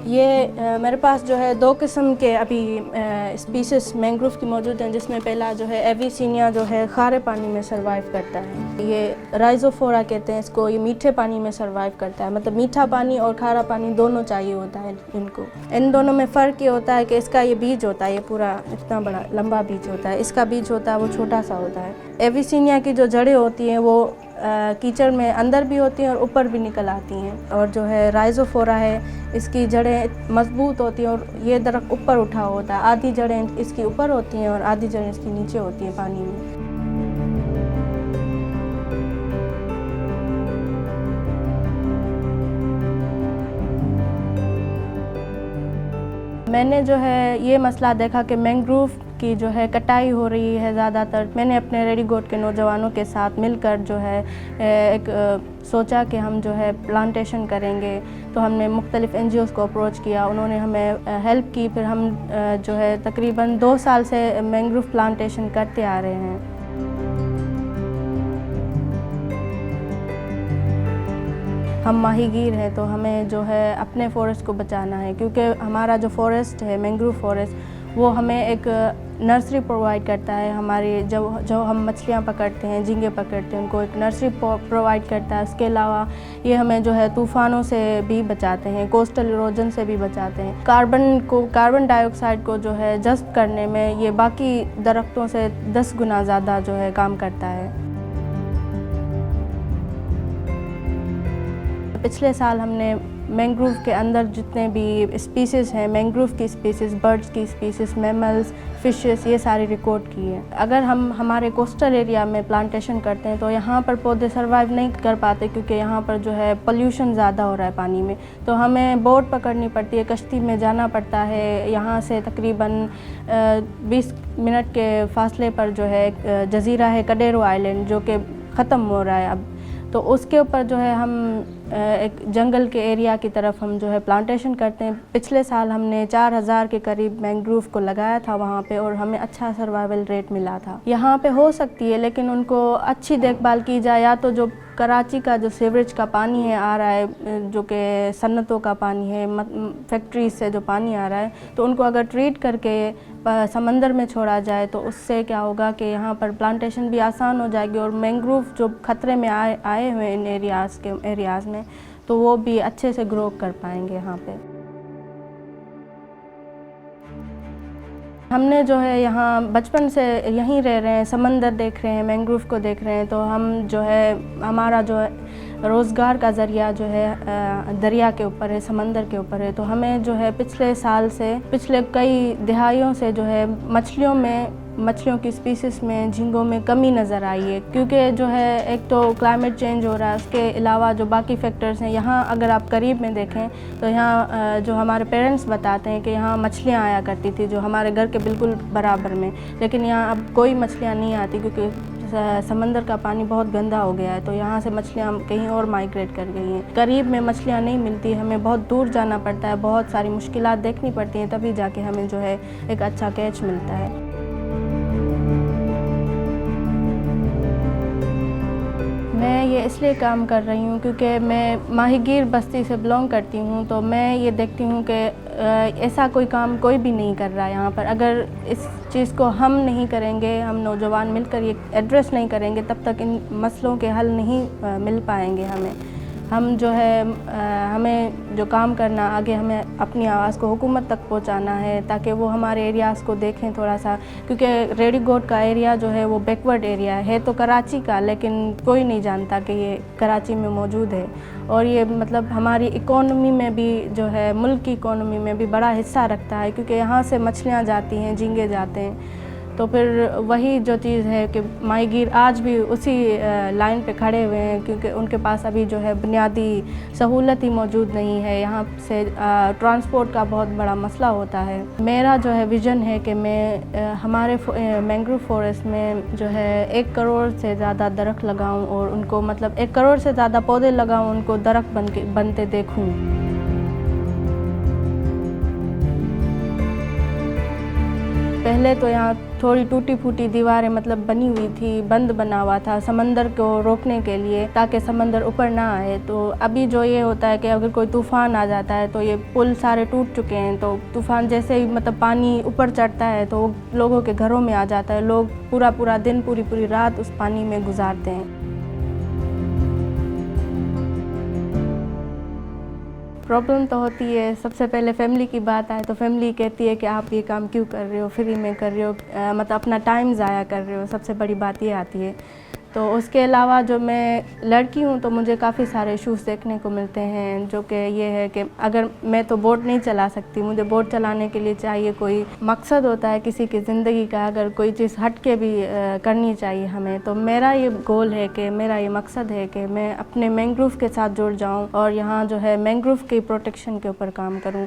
ये मेरे पास जो है दो किस्म के अभी स्पीसीज मैंग्रोव की मौजूद हैं, जिसमें पहला जो है एविसिनिया जो है खारे पानी में सरवाइव करता है। ये राइजोफोरा कहते हैं इसको। ये मीठे पानी में सरवाइव करता है, मतलब मीठा पानी और खारा पानी दोनों चाहिए होता है इनको। इन दोनों में फ़र्क ये होता है कि इसका ये बीज होता है, ये पूरा इतना बड़ा लंबा बीज होता है, इसका बीज होता है वो छोटा सा होता है। एविसिनिया की जो जड़ें होती हैं वो कीचड़ में अंदर भी होती हैं और ऊपर भी निकल आती हैं। और जो है राइजोफोरा है, इसकी जड़ें मजबूत होती हैं और ये दरख्त ऊपर उठा होता है। आधी जड़ें इसकी ऊपर होती हैं और आधी जड़ें इसकी नीचे होती हैं पानी में। मैंने जो है ये मसला देखा कि मैंग्रोव की जो है कटाई हो रही है ज़्यादातर। मैंने अपने रेडीगोट के नौजवानों के साथ मिलकर जो है एक सोचा कि हम जो है प्लांटेशन करेंगे। तो हमने मुख्तलिफ़ NGOs को अप्रोच किया, उन्होंने हमें हेल्प की। फिर हम जो है तकरीबन 2 साल से मैंग्रोव प्लांटेशन करते आ रहे हैं। हम माहीगीर हैं तो हमें जो है अपने फ़ॉरेस्ट को बचाना है, क्योंकि हमारा जो फ़ॉरेस्ट है मैंग्रोव फ़ॉरेस्ट वो हमें एक नर्सरी प्रोवाइड करता है। हमारी जो हम मछलियाँ पकड़ते हैं, झींगे पकड़ते हैं, उनको एक नर्सरी प्रोवाइड करता है। इसके अलावा ये हमें जो है तूफ़ानों से भी बचाते हैं, कोस्टल इरोजन से भी बचाते हैं। कार्बन डाइऑक्साइड को जो है जज़्ब करने में ये बाकी दरख्तों से 10 गुना ज़्यादा जो है काम करता है। पिछले साल हमने मैंग्रोव के अंदर जितने भी स्पीसीज़ हैं, मैंग्रोव की स्पीसीज़, बर्ड्स की स्पीसीज़, मैमल्स, फिशेस, ये सारी रिकॉर्ड की है। अगर हम हमारे कोस्टल एरिया में प्लांटेशन करते हैं तो यहाँ पर पौधे सर्वाइव नहीं कर पाते, क्योंकि यहाँ पर जो है पोल्यूशन ज़्यादा हो रहा है पानी में। तो हमें बोट पकड़नी पड़ती है, कश्ती में जाना पड़ता है। यहाँ से तकरीबन 20 मिनट के फासले पर जो है एक जज़ीरा है कडेरो आइलैंड, जो कि ख़त्म हो रहा है अब। तो उसके ऊपर जो है हम एक जंगल के एरिया की तरफ हम जो है प्लांटेशन करते हैं। पिछले साल हमने 4000 के करीब मैंग्रोव को लगाया था वहाँ पे, और हमें अच्छा सर्वाइवल रेट मिला था। यहाँ पे हो सकती है, लेकिन उनको अच्छी देखभाल की जाए। या तो जो कराची का जो सीवरेज का पानी है आ रहा है, जो कि सन्नतों का पानी है, फैक्ट्रीज से जो पानी आ रहा है, तो उनको अगर ट्रीट करके समंदर में छोड़ा जाए तो उससे क्या होगा कि यहाँ पर प्लांटेशन भी आसान हो जाएगी, और मैंग्रोव जो खतरे में आए हुए इन एरियाज़ में, तो वो भी अच्छे से ग्रो कर पाएंगे यहाँ पे। हमने जो है यहाँ बचपन से यहीं रह रहे हैं, समंदर देख रहे हैं, मैंग्रोव को देख रहे हैं, तो हम जो है हमारा जो है रोज़गार का ज़रिया जो है दरिया के ऊपर है, समंदर के ऊपर है। तो हमें जो है पिछले कई दिहाइयों से जो है मछलियों की स्पीसीज़ में, झींगों में कमी नज़र आई है, क्योंकि जो है एक तो क्लाइमेट चेंज हो रहा है, उसके अलावा जो बाकी फैक्टर्स हैं। यहाँ अगर आप करीब में देखें तो यहाँ जो हमारे पेरेंट्स बताते हैं कि यहाँ मछलियाँ आया करती थी जो हमारे घर के बिल्कुल बराबर में, लेकिन यहाँ अब कोई मछलियाँ नहीं आती, क्योंकि समंदर का पानी बहुत गंदा हो गया है। तो यहाँ से मछलियाँ कहीं और माइग्रेट कर गई हैं। करीब में मछलियाँ नहीं मिलती, हमें बहुत दूर जाना पड़ता है, बहुत सारी मुश्किलात देखनी पड़ती हैं, तभी जाके हमें जो है एक अच्छा कैच मिलता है। मैं ये इसलिए काम कर रही हूँ क्योंकि मैं माहीगीर बस्ती से बिलोंग करती हूँ। तो मैं ये देखती हूँ कि ऐसा कोई काम कोई भी नहीं कर रहा है यहाँ पर। अगर इस चीज़ को हम नहीं करेंगे, हम नौजवान मिलकर ये एड्रेस नहीं करेंगे, तब तक इन मसलों के हल नहीं मिल पाएंगे हमें। हम जो है हमें जो काम करना, आगे हमें अपनी आवाज़ को हुकूमत तक पहुंचाना है, ताकि वो हमारे एरियाज़ को देखें थोड़ा सा। क्योंकि रेडीगोट का एरिया जो है वो बैकवर्ड एरिया है तो कराची का, लेकिन कोई नहीं जानता कि ये कराची में मौजूद है। और ये मतलब हमारी इकोनॉमी में भी जो है, मुल्क की इकोनॉमी में भी बड़ा हिस्सा रखता है, क्योंकि यहाँ से मछलियाँ जाती हैं, झींगे जाते हैं। तो फिर वही जो चीज़ है कि माहीगीर आज भी उसी लाइन पे खड़े हुए हैं, क्योंकि उनके पास अभी जो है बुनियादी सहूलत ही मौजूद नहीं है। यहाँ से ट्रांसपोर्ट का बहुत बड़ा मसला होता है। मेरा जो है विज़न है कि मैं हमारे मैंग्रोव फॉरेस्ट में जो है 1 करोड़ से ज़्यादा दरख्त लगाऊँ, और उनको मतलब 1 करोड़ से ज़्यादा पौधे लगाऊँ, उनको दरख्त बनते देखूँ। पहले तो यहाँ थोड़ी टूटी फूटी दीवारें मतलब बनी हुई थी, बंद बना हुआ था समंदर को रोकने के लिए, ताकि समंदर ऊपर ना आए। तो अभी जो ये होता है कि अगर कोई तूफ़ान आ जाता है तो ये पुल सारे टूट चुके हैं, तो तूफ़ान जैसे ही मतलब पानी ऊपर चढ़ता है तो वो लोगों के घरों में आ जाता है। लोग पूरा पूरा दिन, पूरी पूरी रात उस पानी में गुजारते हैं। प्रॉब्लम तो होती है, सबसे पहले फैमिली की बात आए तो फैमिली कहती है कि आप ये काम क्यों कर रहे हो, फ्री में कर रहे हो, मतलब अपना टाइम ज़ाया कर रहे हो, सबसे बड़ी बात ये आती है। तो उसके अलावा जो मैं लड़की हूँ तो मुझे काफ़ी सारे इश्यूज़ देखने को मिलते हैं, जो कि ये है कि अगर मैं तो बोट नहीं चला सकती, मुझे बोट चलाने के लिए चाहिए कोई मकसद होता है किसी की ज़िंदगी का, अगर कोई चीज़ हट के भी करनी चाहिए हमें। तो मेरा ये गोल है कि मेरा ये मकसद है कि मैं अपने मैंग्रोव के साथ जुड़ जाऊँ और यहाँ जो है मैंग्रोव की प्रोटेक्शन के ऊपर काम करूँ।